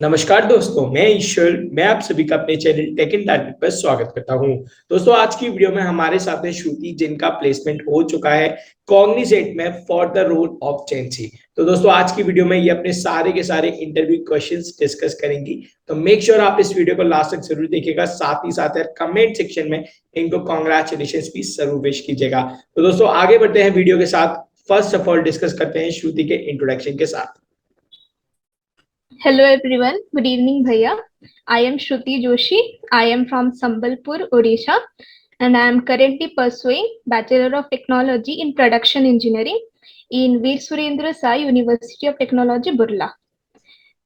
नमस्कार दोस्तों, मैं ईश्वर। मैं आप सभी का अपने चैनल टेक इन टारगेट पर स्वागत करता हूं। दोस्तों, आज की वीडियो में हमारे साथ है श्रुति, जिनका प्लेसमेंट हो चुका है कॉग्निजेंट में फॉर द रोल ऑफ चेंसी। तो दोस्तों, आज की वीडियो में ये अपने सारे के सारे इंटरव्यू क्वेश्चंस डिस्कस करेंगी। तो मेक श्योर आप इस वीडियो को लास्ट तक जरूर देखिएगा। साथ ही साथ कमेंट सेक्शन में इनको कॉन्ग्रेचुलेशन भी जरूर विश कीजिएगा। तो दोस्तों, आगे बढ़ते हैं वीडियो के साथ। फर्स्ट ऑफ ऑल डिस्कस करते हैं श्रुति के इंट्रोडक्शन के साथ। Hello everyone, good evening Bhaiya. I am Shruti Joshi. I am from Sambalpur, Odisha, and I am currently pursuing Bachelor of Technology in Production Engineering in Veer Surendra Sai University of Technology, Burla.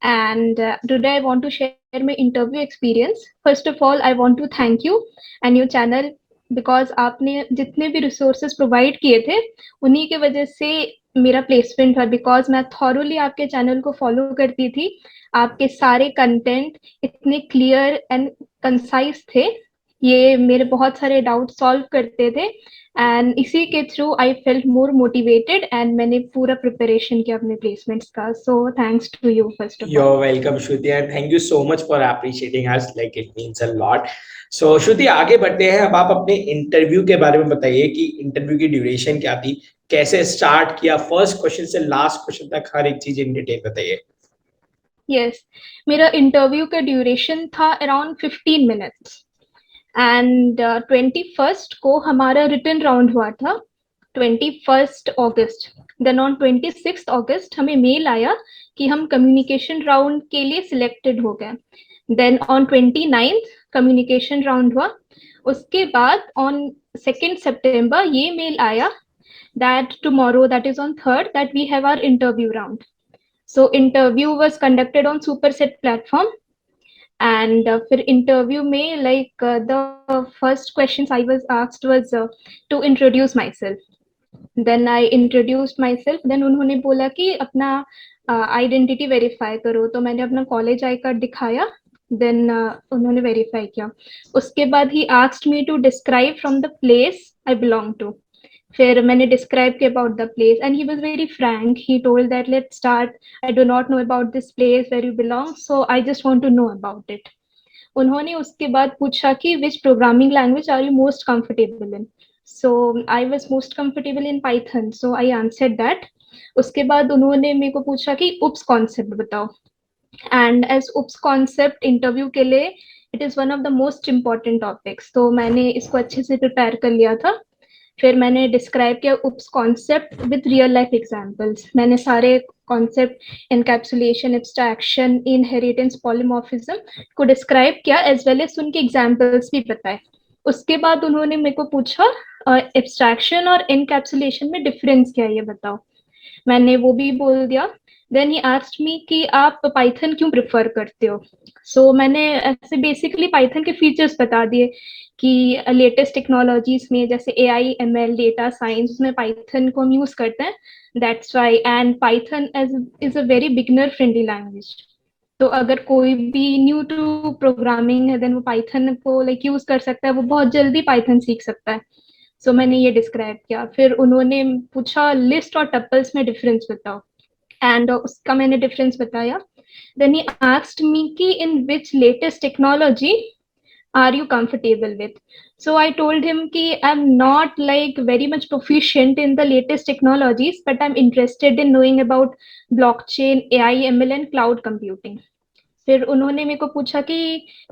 And today I want to share my interview experience. First of all, I want to thank you and your channel because आपने जितने भी resources provide किए थे उन्हीं के वजह से मेरा प्लेसमेंट था। बिकॉज मैं थॉरोली आपके चैनल को फॉलो करती थी। आपके सारे कंटेंट इतने क्लियर एंड कंसाइज थे, ये मेरे बहुत सारे डाउट सॉल्व करते थे एंड इसी के through I felt more motivated and मैंने पूरा प्रिपरेशन किया अपने प्लेसमेंट्स का। So thanks to you first of all. You're welcome, Shruti, and thank you so much for appreciating us. Like it means a lot. So, Shruti, आगे बढ़ते हैं। अब आप अपने इंटरव्यू के बारे में बताइए कि इंटरव्यू की ड्यूरेशन क्या थी, कैसे स्टार्ट किया, फर्स्ट क्वेश्चन से लास्ट क्वेश्चन तक हर एक चीज इन डिटेल बताइए। यस, मेरा इंटरव्यू का ड्यूरेशन था अराउंड 15 मिनट्स एंड 21st को हमारा रिटन राउंड हुआ था, 21st August. Then on 26th अगस्त हमें मेल आया कि हम कम्युनिकेशन राउंड के लिए सिलेक्टेड हो गए। Then on 29th communication round हुआ। उसके बाद ऑन 2nd September ये मेल आया that tomorrow, that is on 3rd, that we have our interview round. So interview was conducted on Superset platform and फिर इंटरव्यू में like the first questions I was asked was to introduce myself. Then I introduced myself. Then उन्होंने बोला कि अपना identity verify करो, तो मैंने अपना कॉलेज आई कार्ड दिखाया। देन उन्होंने वेरीफाई किया। उसके बाद ही asked me to describe from the place I belong to. फिर मैंने डिस्क्राइब किया about the place and he was very frank. He told that let's start, I do not know about this place where you belong, so I just want to know about it. उन्होंने उसके बाद पूछा कि which programming language are you most comfortable in. So I was most comfortable in Python, so I answered that. उसके बाद उन्होंने मेरे को पूछा कि उप्स कॉन्सेप्ट बताओ। And as OOPs concept interview के लिए it is one of the most important topics, तो मैंने इसको अच्छे से प्रिपेयर कर लिया था। फिर मैंने डिस्क्राइब किया OOPs concept with real life examples. मैंने सारे concept, encapsulation, abstraction, inheritance, polymorphism को डिस्क्राइब किया एज वेल एज उनके एग्जांपल्स भी बताए। उसके बाद उन्होंने मेरे को पूछा एब्स्ट्रैक्शन और एनकैप्सुलेशन में डिफरेंस क्या है ये बताओ। मैंने वो भी बोल दिया। देन ही आस्क्ड मी कि आप पाइथन क्यों प्रेफर करते हो। सो मैंने ऐसे बेसिकली पाइथन के फीचर्स बता दिए कि लेटेस्ट टेक्नोलॉजीज में जैसे AI, ML, डेटा साइंस में पाइथन को हम यूज करते हैं। That's why and Python is a very beginner friendly language. तो अगर कोई भी न्यू टू प्रोग्रामिंग है देन वो पाइथन को लाइक यूज कर सकता है, वो बहुत जल्दी पाइथन सीख सकता है। सो मैंने ये डिस्क्राइब किया। फिर उन्होंने पूछा लिस्ट और टपल्स में डिफरेंस बताओ एंड उसका मैंने डिफरेंस बताया। देन ही आस्क्ड मी कि इन which latest technology are you comfortable with. So I told him ki I'm not like very much proficient in the latest technologies, but I'm interested in knowing about blockchain, AI, ML and cloud computing. फिर उन्होंने मेरे को पूछा कि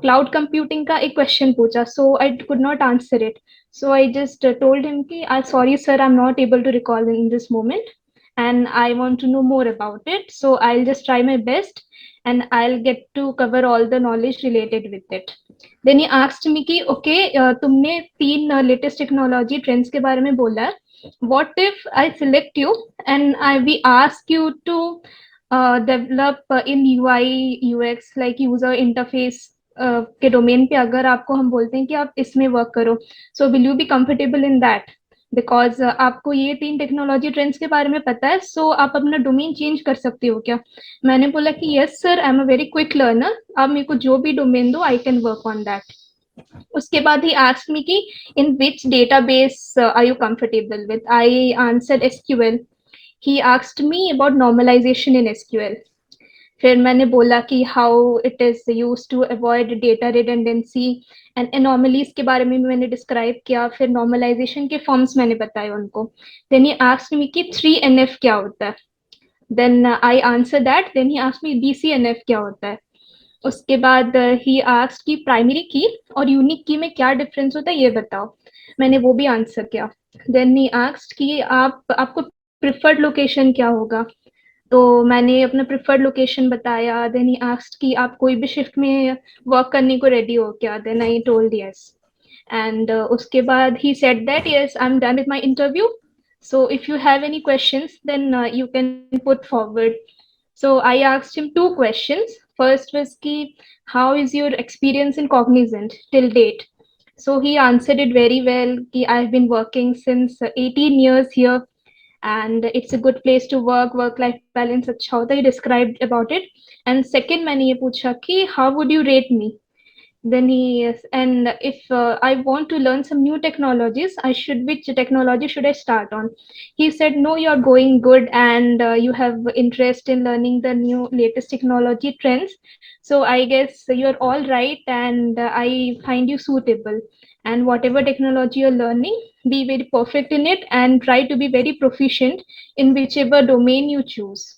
cloud computing का एक question पूछा, so I could not answer it. So I just told him कि I sorry sir, I am not able to recall in this moment and I want to know more about it. So I'll just try my best and I'll get to cover all the knowledge related with it. Then he asked me कि okay, तुमने 3 latest technology trends के बारे में बोला है. What if I select you and we ask you to develop in UI UX like user interface के domain पे अगर आपको हम बोलते हैं कि आप इसमें वर्क करो, so will you be comfortable in that? Because आपको ये 3 टेक्नोलॉजी ट्रेंड्स के बारे में पता है, सो आप अपना डोमेन चेंज कर सकते हो क्या। मैंने बोला कि yes sir, I am a very quick learner, आप मेरे को जो भी डोमेन दो I can work on that. उसके बाद ही आस्क्ड मी कि इन which database are you comfortable with. I answered SQL. He asked me about normalization in SQL. फिर मैंने बोला कि how it is use to avoid data redundancy and anomalies के बारे में भी मैंने डिस्क्राइब किया। फिर नॉर्मलाइजेशन के फॉर्म्स मैंने बताए उनको। देन ही आस्क्ड मी कि 3NF क्या होता है। Then I answer that. Then he asked me BCNF क्या होता है। उसके बाद ही आस्क्ड कि प्राइमरी की और यूनिक की में क्या डिफरेंस होता है ये बताओ। मैंने वो भी आंसर किया। देन ही आस्क्ड कि आपको प्रिफर्ड लोकेशन क्या होगा। तो मैंने अपना प्रिफर्ड लोकेशन बताया। देन ही आस्क्ड कि आप कोई भी शिफ्ट में वर्क करने को रेडी हो क्या। Then I told yes. And उसके बाद he said that yes I am done with my interview, so if you have any questions then you can put forward. So I asked him two questions. First was ki how is your experience in Cognizant till date. So he answered it very well ki I've been working since 18 years here and it's a good place to work life balance अच्छा होता है, he described about it. And second मैंने ये पूछा कि how would you rate me. Then he yes, and if I want to learn some new technologies, which technology should I start on? He said, no, you're going good, and you have interest in learning the new latest technology trends. So I guess you're all right, and I find you suitable. And whatever technology you're learning, be very perfect in it, and try to be very proficient in whichever domain you choose.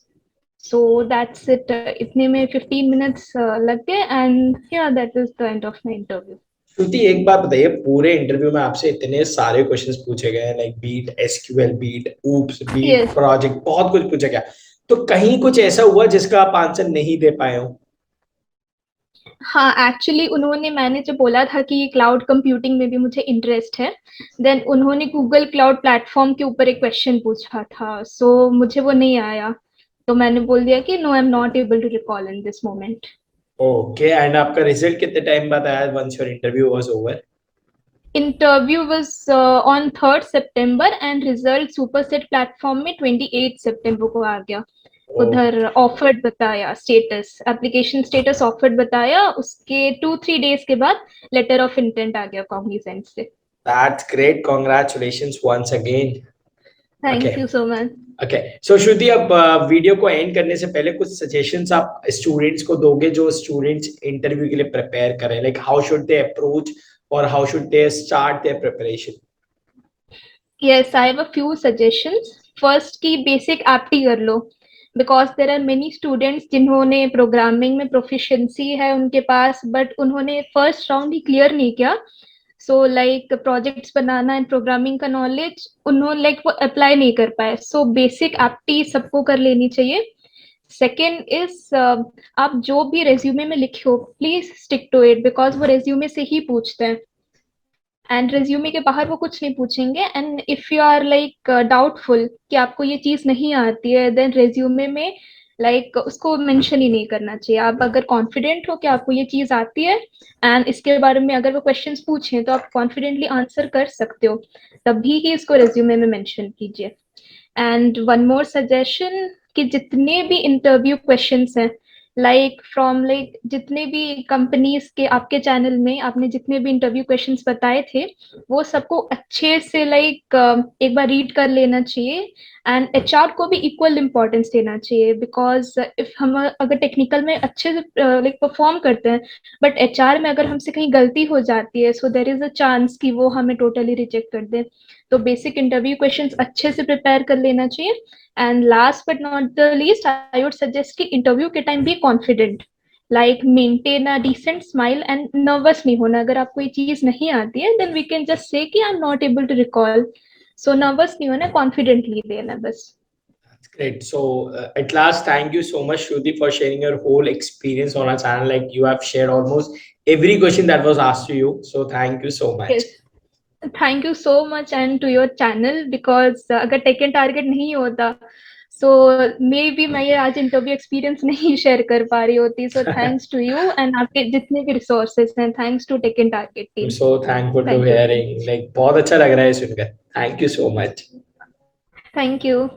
So that's it. इतने में 15 minutes लग गए and yeah, that is the end of my interview. श्रुति, एक बात बताइए, पूरे interview में आपसे इतने सारे क्वेश्चंस पूछे गए, लाइक बीट एसक्यूएल, बीट ऊप्स, बीट Yes. प्रोजेक्ट, बहुत कुछ पूछा गया, तो कहीं कुछ ऐसा हुआ जिसका आप आंसर नहीं दे पाए हो? हाँ, एक्चुअली उन्होंने, मैंने जो बोला था कि क्लाउड कंप्यूटिंग में भी मुझे इंटरेस्ट है, देन उन्होंने गूगल क्लाउड प्लेटफॉर्म के ऊपर एक क्वेश्चन पूछा था, सो मुझे वो नहीं आया, तो मैंने बोल दिया कि no I am not able to recall in this moment. Okay, and आपका रिजल्ट कितने टाइम बाद आया once your interview was over? Interview was on 3rd September and result Superset platform में 28 September को आ गया। उधर ऑफर्ड बताया, स्टेटस एप्लीकेशन स्टेटस ऑफर्ड बताया, उसके 2-3 डेज के बाद लेटर ऑफ इंटेंट आ गया कॉग्निजेंट से। That's great, congratulations once again. Thank you so much. Okay, so Shruti, अब वीडियो को एंड करने से पहले कुछ सजेशंस आप स्टूडेंट्स को दोगे जो स्टूडेंट्स इंटरव्यू के लिए प्रिपेयर कर रहे हैं, like how should they approach और how should they start their preparation? Yes, I have a few suggestions. First की बेसिक एप्टी कर लो, because there are many students जिन्होंने प्रोग्रामिंग में प्रोफिशिएंसी है उनके पास, बट उन्होंने फर्स्ट राउंड ही क्लियर नहीं किया। सो लाइक प्रोजेक्ट्स बनाना एंड प्रोग्रामिंग का नॉलेज उन्होंने लाइक वो अप्लाई नहीं कर पाए। सो बेसिक एप्टी सबको कर लेनी चाहिए। सेकेंड इज आप जो भी रेज्यूमे में लिखे हो please stick to it, because वो रेज्यूमे से ही पूछते हैं एंड रेज्यूमे के बाहर वो कुछ नहीं पूछेंगे। And if you are like doubtful कि आपको ये चीज नहीं आती है, देन रेज्यूमे में उसको मेंशन ही नहीं करना चाहिए। आप अगर कॉन्फिडेंट हो कि आपको ये चीज आती है एंड इसके बारे में अगर वो क्वेश्चंस पूछें तो आप कॉन्फिडेंटली आंसर कर सकते हो, तभी ही इसको रेज्यूमे में मेंशन कीजिए। एंड वन मोर सजेशन कि जितने भी इंटरव्यू क्वेश्चंस हैं, जितने भी कंपनीज के आपके चैनल में आपने जितने भी इंटरव्यू क्वेश्चंस बताए थे, वो सबको अच्छे से एक बार रीड कर लेना चाहिए। एंड एचआर को भी इक्वल इम्पोर्टेंस देना चाहिए, बिकॉज इफ हम अगर टेक्निकल में अच्छे से परफॉर्म करते हैं बट एचआर में अगर हमसे कहीं गलती हो जाती है, सो देर इज अ चांस कि वो हमें टोटली रिजेक्ट कर दे। तो बेसिक इंटरव्यू क्वेश्चंस अच्छे से प्रिपेयर कर लेना चाहिए। And last but not the least, I would suggest कि इंटरव्यू के टाइम भी confident, maintain a decent smile and nervous नहीं होना। अगर आपको ये चीज नहीं आती है then we can just say कि I am not able to recall. So nervous नहीं होना, कॉन्फिडेंटली देना बस। That's great. So, at last, thank you so much, Shruti, for sharing your whole experience on our channel. Like you have shared almost every question that was asked to you. So, thank you so much. Yes. Thank you so much and to your channel, because अगर taken target नहीं होता सो may be मैं ये आज interview experience नहीं share कर पा रही होती। So thanks to you and आपके जितने भी रिसोर्सेज हैं, thanks to taken target I'm team. so thankful to thank you, hearing. Like बहुत अच्छा लग रहा है सुनकर. Thank you so much. Thank you.